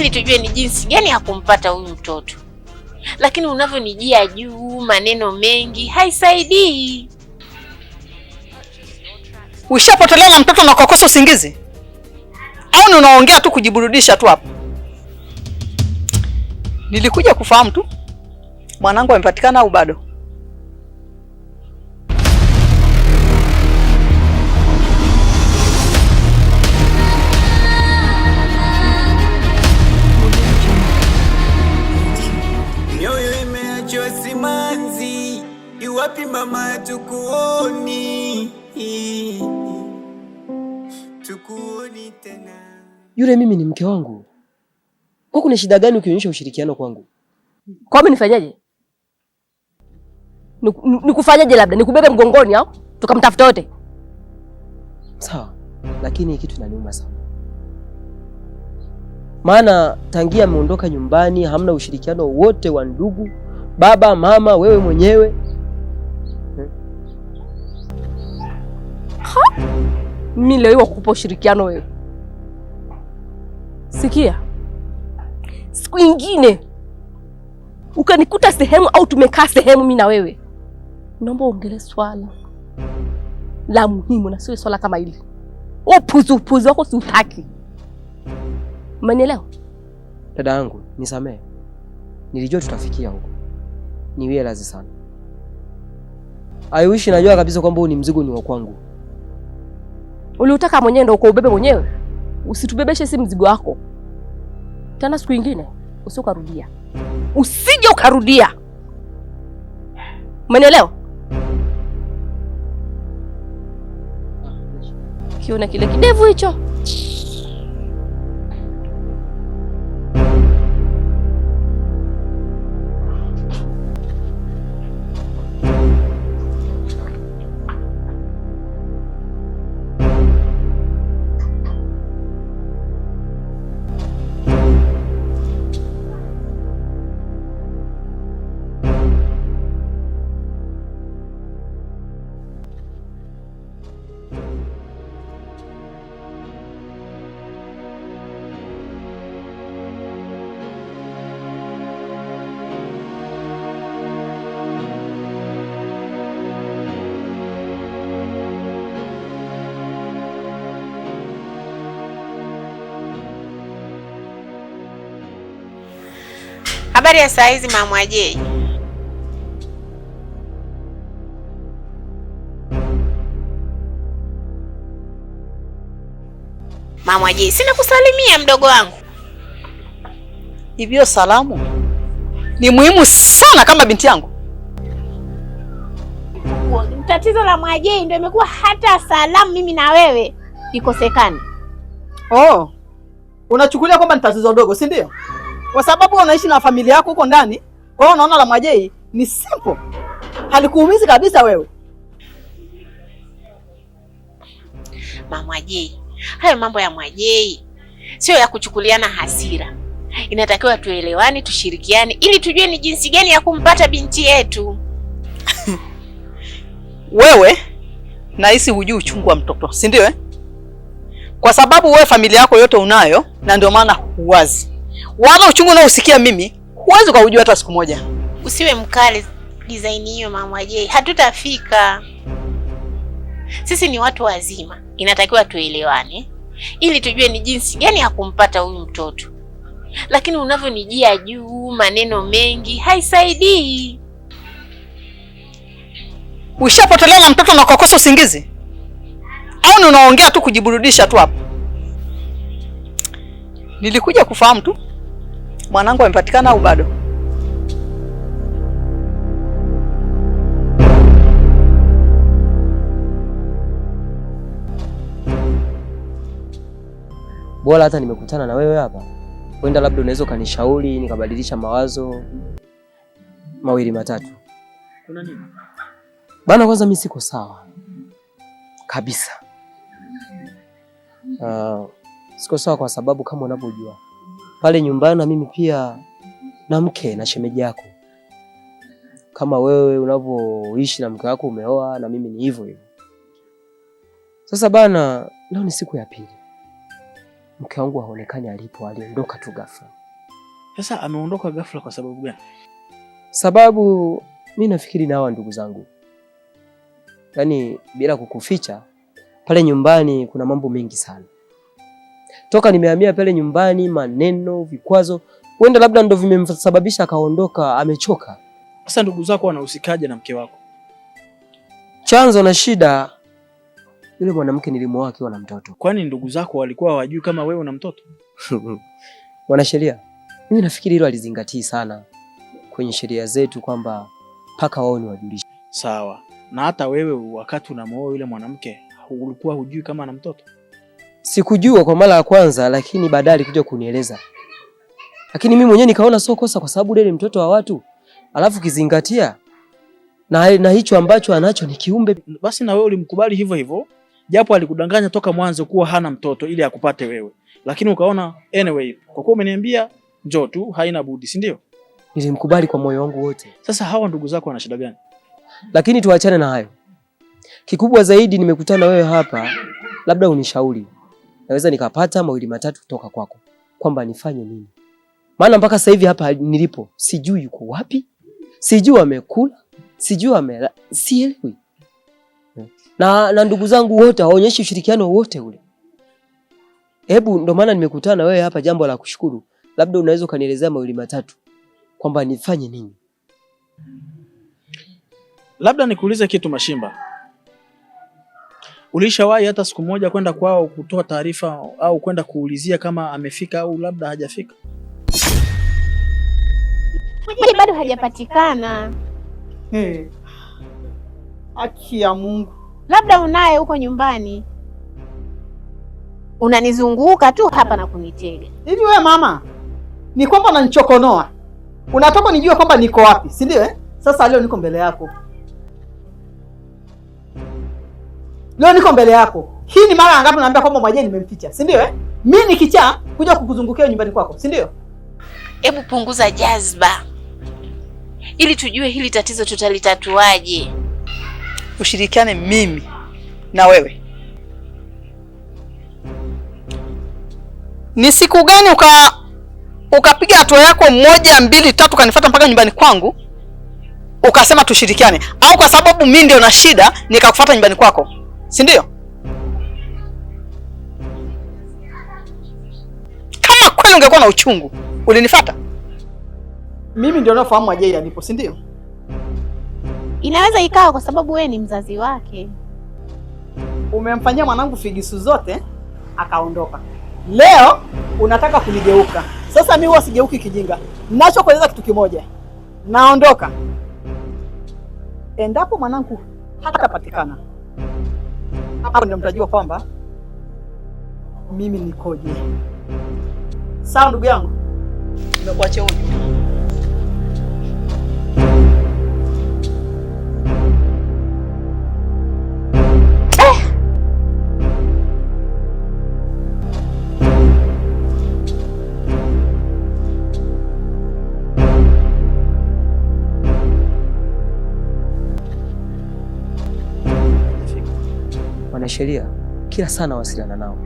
ili tujue ni jinsi gani ya kumpata huyu mtoto. Lakini unavyonijia juu, maneno mengi haisaidii. Ushapotelea na mtoto na kukosa usingizi? Au ni unaongea tu kujiburudisha tu hapa? Nilikuja kufahamu tu mwanangu amepatikana au bado. Nyoyo imeachwa simanzi, yuwapi mama tukuoni? Tukuoni tena. Yule mimi ni mke wangu. Kwa kuna shida gani ukionyesha ushirikiano kwangu? Kwa mimi nifanyaje? Nikufanyaje labda? Nikubebe mgongoni au tukamtafuta wote? Sawa, lakini kitu kinaniuma sana. Maana tangia ameondoka nyumbani hamna ushirikiano wote wa ndugu, baba, mama, wewe mwenyewe. Mimi leo kukupa ushirikiano wewe. Sikia. Siku nyingine ukanikuta sehemu au tumekaa sehemu mimi na wewe, naomba ongelee swala la muhimu na sio swala kama hili. Upuzi wako siutaki. Umenielewa? Dada yangu, nisamehe. Nilijua tutafikia huko. Niwie radhi sana. I wish najua kabisa kwamba huu ni mzigo ni wa kwangu. Uliutaka mwenyewe ndio ubebe mwenyewe. Usitubebeshe si mzigo wako. Tena siku nyingine usikarudia. Usije ukarudia. Umenielewa? Kiona kile kidevu hicho? Habari ya saa hizi Mama Ajei? Mama Ajei, sina kusalimia mdogo wangu. Hivyo salamu ni muhimu sana kama binti yangu. Tatizo la Mama Ajei ndio imekuwa hata salamu mimi na wewe ikosekane. Oh. Unachukulia kwamba ni tatizo dogo, si ndio? Kwa sababu unaishi na familia yako huko ndani, kwa hiyo unaona la Mwajei ni simple. Halikuumizi kabisa wewe. Mama Ajei, hayo mambo ya Mwajei sio ya kuchukuliana hasira. Inatakiwa tuelewane, tushirikiane ili tujue ni jinsi gani ya kumpata binti yetu. Wewe nahisi hujui uchungu wa mtoto, si ndio Kwa sababu wewe familia yako yote unayo na ndio maana huwazi. Wala uchungu unaosikia mimi huwezi kujua hata siku moja. Usiwe mkali design hiyo Mama Ajei, hatutafika. Sisi ni watu wazima, inatakiwa tuelewane ili tujue ni jinsi gani ya kumpata huyu mtoto. Lakini unavyonijia juu, maneno mengi haisaidii. Ushapotelea na mtoto na kukosa usingizi? Au ni unaongea tu kujiburudisha tu hapa? Nilikuja kufahamu tu mwanangu amepatikana au bado. Bora hata nimekutana na wewe hapa. Kwenda labda unaweza kanishauri nikabadilisha mawazo mawili matatu. Kuna nini? Bana, kwanza mimi siko sawa kabisa. Siko sawa kwa sababu kama unavyojua pale nyumbani na mimi pia na mke na shemeji yako. Kama wewe unavyoishi na mke wako umeoa, na mimi ni hivyo hivyo. Sasa bana, leo ni siku ya pili. mke wangu haonekani alipo, aliondoka tu ghafla. Sasa ameondoka ghafla kwa sababu gani? Sababu mimi nafikiri na hawa ndugu zangu, yaani bila kukuficha, pale nyumbani kuna mambo mengi sana. Toka nimehamia pale nyumbani, maneno, vikwazo, huenda labda ndo vimemsababisha akaondoka, amechoka. Sasa ndugu zako wanahusikaje na mke wako? Chanzo na shida, yule mwanamke nilimwoa akiwa na mtoto. Kwani ndugu zako walikuwa hawajui kama wewe una mtoto? Mwanasheria, mimi nafikiri hilo alizingatii sana kwenye sheria zetu kwamba mpaka wao ni wajulishe. Sawa. Na hata wewe wakati unamwoa yule mwanamke ulikuwa hujui kama ana mtoto? Sikujua kwa mara ya kwanza, lakini baadaye alikuja kunieleza. Lakini mimi mwenyewe nikaona sio kosa kwa sababu yule ni mtoto wa watu. Alafu kizingatia na hicho ambacho anacho ni kiumbe. Basi na wewe ulimkubali hivyo hivyo, japo alikudanganya toka mwanzo kuwa hana mtoto ili akupate wewe. Lakini ukaona anyway, kwa kuwa umeniambia njoo tu, haina budi, si ndio? Nilimkubali kwa moyo wangu wote. Sasa hawa ndugu zako wana shida gani? Lakini tuachane na hayo. Kikubwa zaidi nimekutana wewe hapa, labda unishauri. Naweza nikapata mawili matatu kutoka kwako kwamba nifanye nini. Maana mpaka sasa hivi hapa nilipo sijui yuko wapi, sijui amekula, sijui amela, sielewi. Na ndugu zangu wote hawaonyeshi ushirikiano wote ule. Hebu ndo maana nimekutana na wewe hapa, jambo la kushukuru. Labda unaweza kanielezea mawili matatu kwamba nifanye nini. Labda nikuulize kitu Mashimba. Ulishawahi hata siku moja kwenda kwao kutoa taarifa au kwenda kuulizia kama amefika au labda hajafika? Bado hajapatikana. Haki ya Mungu. Labda unaye huko nyumbani. Unanizunguka tu hapa na kunitega. Hivi wewe mama, ni kwamba unanichokonoa? Unataka nijue kwamba niko wapi, si ndio Sasa leo niko mbele yako. Leo niko mbele yako. Hii ni mara ngapi naambia kwamba Mwajei nimemficha, si ndio Mimi nikichaa kuja kukuzungukia nyumbani kwako, si ndio? Hebu punguza jazba, ili tujue hili tatizo tutalitatuaje. Ushirikiane mimi na wewe. Ni siku gani ukapiga hatua yako 1, 2, 3 kanifuata mpaka nyumbani kwangu ukasema tushirikiane? Au kwa sababu mimi ndio na shida nikakufuata nyumbani kwako, si ndio? Kama kweli ungekuwa na uchungu ulinifuata. Mimi ndio nafahamu Mwajei alipo, si ndio? Inaweza ikawa kwa sababu wewe ni mzazi wake. Umemfanyia mwanangu figisu zote akaondoka. Leo unataka kunigeuka. Sasa mimi huwa sigeuki kijinga. Ninachokueleza kitu kimoja. Naondoka. Endapo mwanangu hatapatikana, hapo ndio mtajua kwamba mimi nikoje. Sawa ndugu yangu? Nimekuachia huko. Wanasheria kila sana wasiliana nao.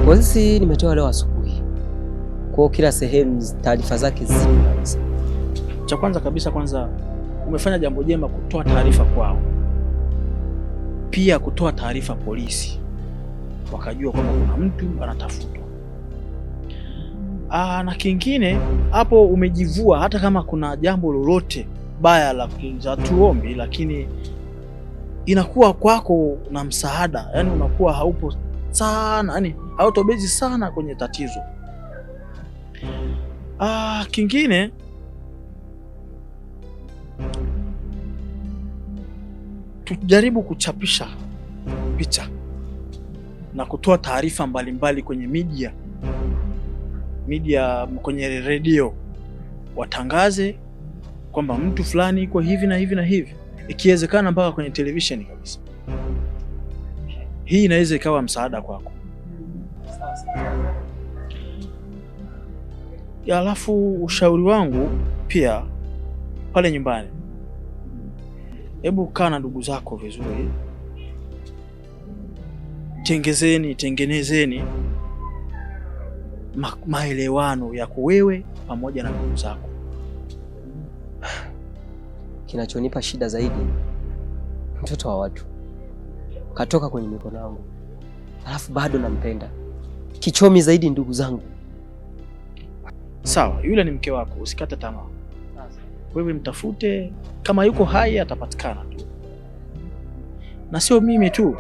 Polisi nimetoa leo asubuhi. Kwa kila sehemu taarifa zake zipo kabisa. Cha kwanza umefanya jambo jema kutoa taarifa kwao. Pia kutoa taarifa polisi. Wakajua kwamba kuna mtu anatafutwa. Na kingine hapo umejivua, hata kama kuna jambo lolote baya la tuombi, lakini inakuwa kwako na msaada, yani unakuwa haupo sana, yani hautobezi sana kwenye tatizo. Kingine tujaribu kuchapisha picha na kutoa taarifa mbalimbali kwenye media, kwenye redio, watangaze kwamba mtu fulani iko hivi na hivi na hivi, ikiwezekana mpaka kwenye television kabisa. Hii inaweza ikawa msaada kwako. Alafu ushauri wangu pia pale nyumbani, hebu kaa na ndugu zako vizuri, tengenezeni maelewano yako wewe pamoja na ndugu zako. Kinachonipa shida zaidi, mtoto wa watu katoka kwenye mikono yangu, alafu bado nampenda. Kichomi zaidi ndugu zangu. Sawa, yule ni mke wako, usikate tamaa. Wewe mtafute, kama yuko hai atapatikana tu. Na sio mimi tu,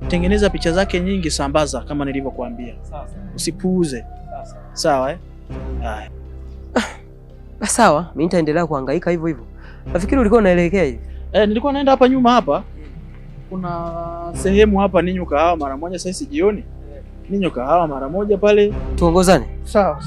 tengeneza picha zake nyingi, sambaza kama nilivyokuambia. Usipuuze. Sawa eh? Haya. Sawa, mimi nitaendelea kuhangaika hivyo hivyo. Nafikiri ulikuwa unaelekea hivi. Nilikuwa naenda hapa nyuma hapa. Kuna sehemu hapa ninyo kahawa mara moja sasa jioni. Ninyo kahawa mara moja pale. Tuongozane? Sawa.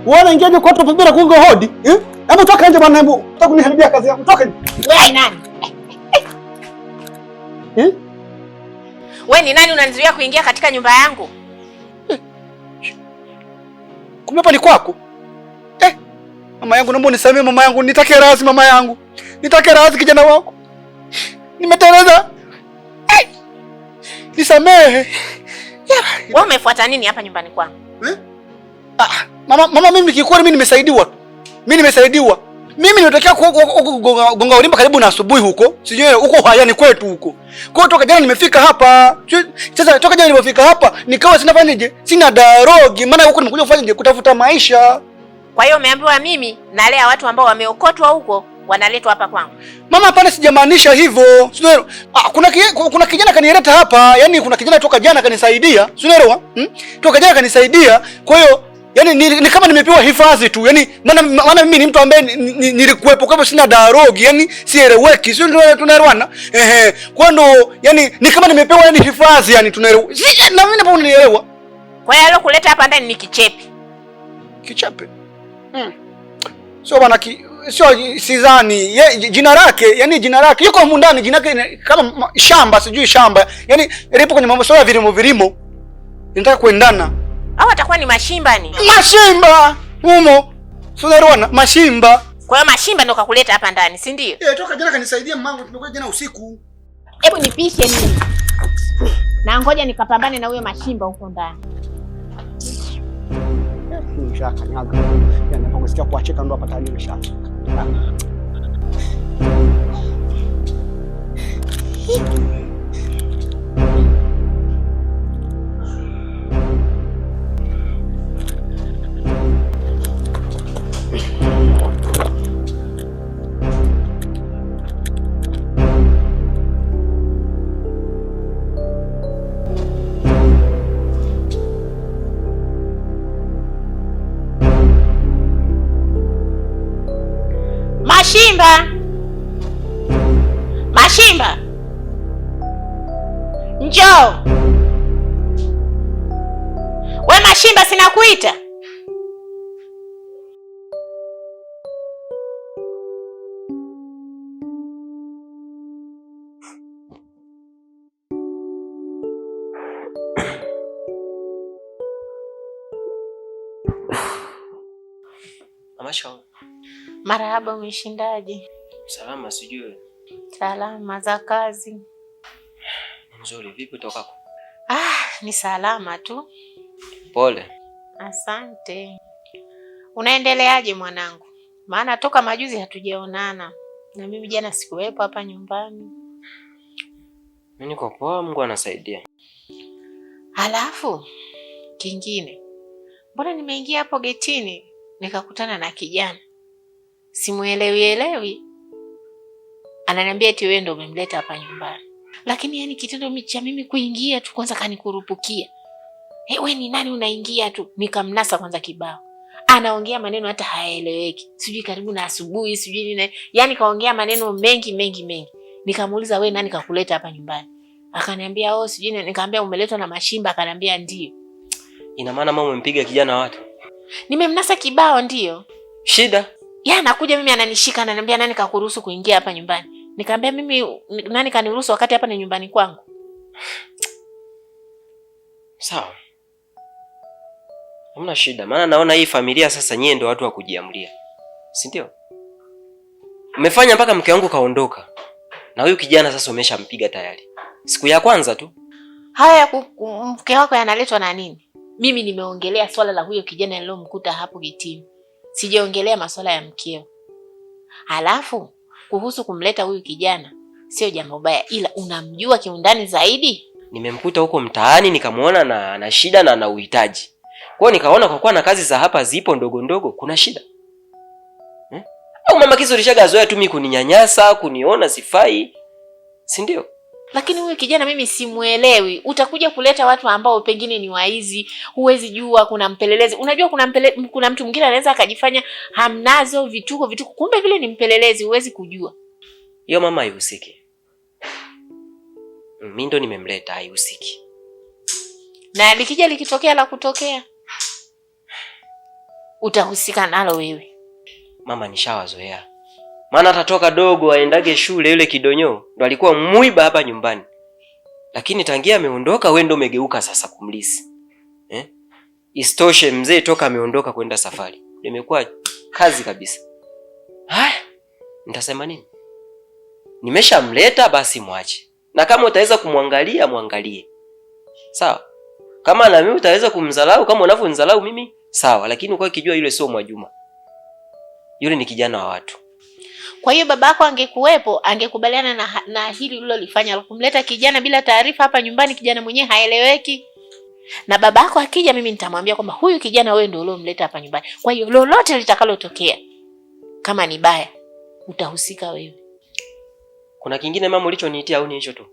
Wewe ingiaje kwa watu bila kugonga hodi? Hebu toka nje bwana, hebu toka kuniharibia kazi yangu. Toka nje. Wewe nani? Wewe ni nani unanizuia kuingia katika nyumba yangu? Kumbe hapa ni kwako? Mama yangu, naomba unisamee mama yangu, nitake radhi mama yangu. Nitake radhi kijana wako. Nimeteleza. Nisamehe. Wewe umefuata nini hapa nyumbani kwangu? Mama mimi kikweli mimi nimesaidiwa. Mimi nimetokea gonga ulimba karibu na asubuhi huko. Sijui huko hayani kwetu huko. Kwa hiyo toka jana nimefika hapa. Sasa toka jana nilipofika hapa nikawa sinafanyaje? Sina darogi, maana huko nimekuja kufanya kutafuta maisha. Kwa hiyo umeambiwa mimi nalea watu ambao wameokotwa huko wanaletwa hapa kwangu. Mama hapana, sijamaanisha hivyo. Sio. Kuna kijana kanileta hapa. Yaani kuna kijana toka jana kanisaidia. Sio? Toka jana kanisaidia. Kwa hiyo yaani ni kama nimepewa hifadhi tu. Yaani maana mimi ni mtu ambaye nilikuwepo kwa sina darogi, yaani sieleweki. Sio tunaelewana? Kwa ndo yaani ni kama nimepewa yaani hifadhi, yaani tunaelewa. Na mimi napo unielewa. Kwa hiyo kuleta hapa ndani ni kichepe. Kichepe? Sio bana, sio sidhani. Jina lake yuko humu ndani, jina lake kama shamba, sijui shamba. Yaani lipo kwenye mambo ya vilimo. Nataka kuendana. Au atakuwa ni mashimba ni? Mashimba humo. Tunaelewana? Mashimba. Kwa hiyo mashimba ndo kakuleta hapa ndani, si ndio? Toka jana kanisaidia mamangu, tumekuja jana usiku. Hebu nipishe mimi. Na ngoja nikapambane na huyo mashimba huko ndani. Shaka nyaga. Yaani naposikia kuacheka ndo hapa tayari nimeshaka. Mashimba, njoo. We Mashimba, sinakuita? Amasho. Marahaba, umeshindaje? Salama, sijui. Salama za kazi. Nzuri, vipi toka? Ni salama tu. Pole. Asante. Unaendeleaje mwanangu? Maana toka majuzi hatujaonana. Na mimi jana sikuwepo hapa nyumbani. Mimi niko poa, Mungu anasaidia. Halafu kingine, mbona nimeingia hapo getini nikakutana na kijana simuelewi. Ananiambia eti wewe ndio umemleta hapa nyumbani. Lakini yani kitendo cha mimi kuingia tu kwanza kanikurupukia. wewe ni nani unaingia tu? Nikamnasa kwanza kibao. Anaongea maneno hata hayaeleweki. Sijui karibu na asubuhi, sijui nini. Yaani kaongea maneno mengi. Nikamuuliza wewe nani kakuleta hapa nyumbani? Akaniambia sijui nini. Nikamwambia umeletwa na Mashimba, akaniambia ndio. Ina maana mama umempiga kijana watu? Nimemnasa kibao ndio. Shida? Anakuja mimi ananishika ananiambia nani kakuruhusu kuingia hapa nyumbani? Nikamwambia mimi nani kaniruhusu wakati hapa ni nyumbani kwangu? Sawa. Hamna shida. Maana naona hii familia sasa nyie ndio watu wa kujiamulia. Si ndio? Umefanya mpaka mke wangu kaondoka. Na huyu kijana sasa umeshampiga tayari. Siku ya kwanza tu. Haya mke wako yanaletwa na nini? Mimi nimeongelea swala la huyo kijana nilomkuta hapo kitini. Sijaongelea masuala ya mkeo. Halafu kuhusu kumleta huyu kijana sio jambo baya, ila unamjua kiundani zaidi? Nimemkuta huko mtaani nikamuona na shida na ana uhitaji. Kwa hiyo nikaona kwa kuwa na kazi za hapa zipo ndogo kuna shida. Au mama Kizo ulishagazoea tu mimi kuninyanyasa, kuniona sifai. Si ndio? Lakini huyu kijana mimi simuelewi. Utakuja kuleta watu ambao pengine ni waizi, huwezi jua kuna mpelelezi. Unajua kuna mtu mwingine anaweza akajifanya hamnazo vituko, kumbe vile ni mpelelezi, huwezi kujua. Hiyo mama haihusiki. Mimi ndo nimemleta, haihusiki. Na likija likitokea la kutokea, utahusika nalo wewe. Mama nishawazoea. Maana atatoka dogo aendage shule yule kidonyo ndo alikuwa mwiba hapa nyumbani. Lakini tangia ameondoka wewe ndo umegeuka sasa kumlisi. Istoshe mzee toka ameondoka kwenda safari. Nimekuwa kazi kabisa. Haya, nitasema nini? Nimeshamleta basi mwache. Na kama utaweza kumwangalia muangalie. Sawa? Kama na mimi utaweza kumdhalau kama unavyonidhalau mimi, sawa, lakini uko ukijua yule sio Mwajuma. Yule ni kijana wa watu. Kwa hiyo babako angekuwepo, angekubaliana na hili ulilolifanya, kumleta kijana bila taarifa hapa nyumbani, kijana mwenyewe haeleweki. Na babako akija mimi nitamwambia kwamba huyu kijana wewe ndio uliomleta hapa nyumbani. Kwa hiyo lolote litakalotokea kama ni baya, utahusika wewe. Kuna kingine mama ulichoniitia au ni hicho tu?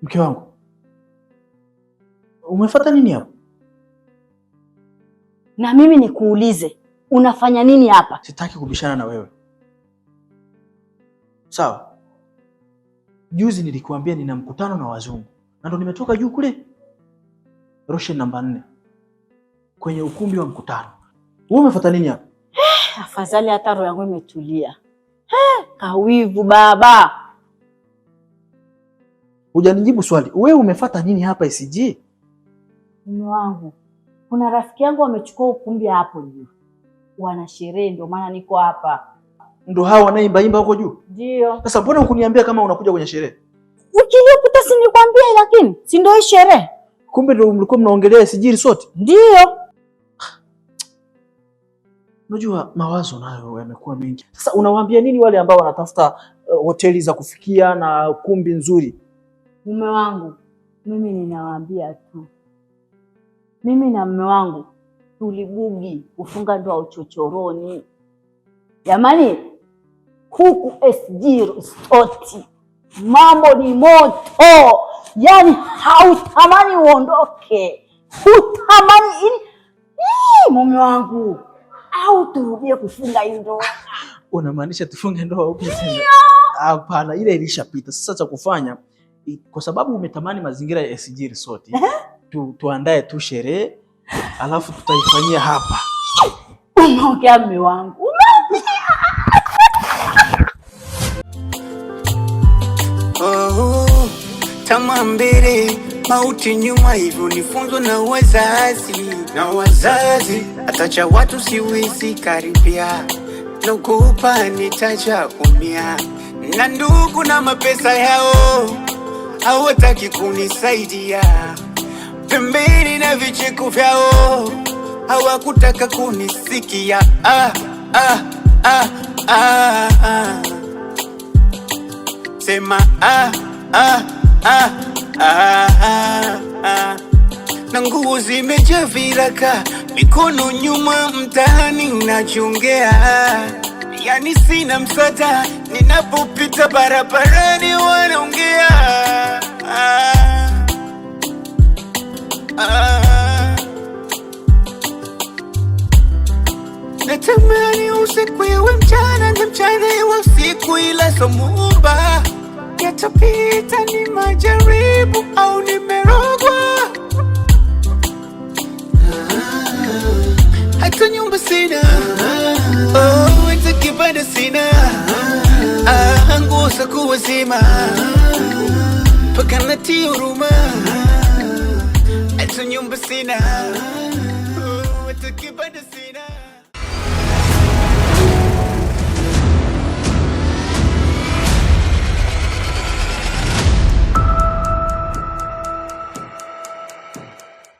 Mke wangu, umefuata nini hapo? Na mimi nikuulize, unafanya nini hapa? Sitaki kubishana na wewe. Sawa? Juzi nilikuambia nina mkutano na wazungu. Na ndo nimetoka juu kule Roshen namba 4 kwenye ukumbi wa mkutano. Wewe umefuata nini hapa? Afadhali hata roho yangu imetulia. Kawivu baba. Hujanijibu swali. Wewe umefuata nini hapa ICG? Mume wangu, kuna rafiki yangu amechukua ukumbi hapo juu. Wana sherehe ndio maana niko hapa. Ndio hao wanaimba imba huko juu? Ndio. Sasa mbona hukuniambia kama unakuja kwenye sherehe? Wiki iliyopita si nilikwambia, lakini si ndio hii sherehe? Kumbe ndio mlikuwa mnaongelea ICG sote? Ndio. Unajua mawazo nayo yamekuwa mengi. Sasa unawaambia nini wale ambao wanatafuta hoteli za kufikia na kumbi nzuri? Mume wangu, mimi ninawaambia tu. Mimi na mume wangu tulibugi kufunga ndoa uchochoroni. Jamani, huku SG Resort mambo ni moto. Yaani hautamani uondoke. Hutamani mume wangu. Au turudie kufunga ndoa. Unamaanisha tufunge ndoa upya tena? Hapana, ile ilishapita. Sasa cha kufanya, kwa sababu umetamani mazingira ya SG Resort, tuandae tu sherehe, alafu tutaifanyia hapa. Unaongea mume wangu. Tamaa mbele, mauti nyuma, hivyo nifunzwa na wazazi. Atacha watu siwezi karibia, naogopa nitaja umia. Na ndugu na mapesa yao hawataki kunisaidia, pembeni na vicheko vyao hawakutaka kunisikia. Sema na nguo zimejaa viraka, mikono nyuma mtaani unachongea, yani sina msata, ninapopita barabarani wanaongea. Natamani usiku iwe mchana na mchana iwe usiku, ila somumba yatapita, ni majaribu au nimerogwa. Hata nyumba sina, hata kibanda sina, nguo za kuwazima mpaka natia huruma. Hata nyumba sina.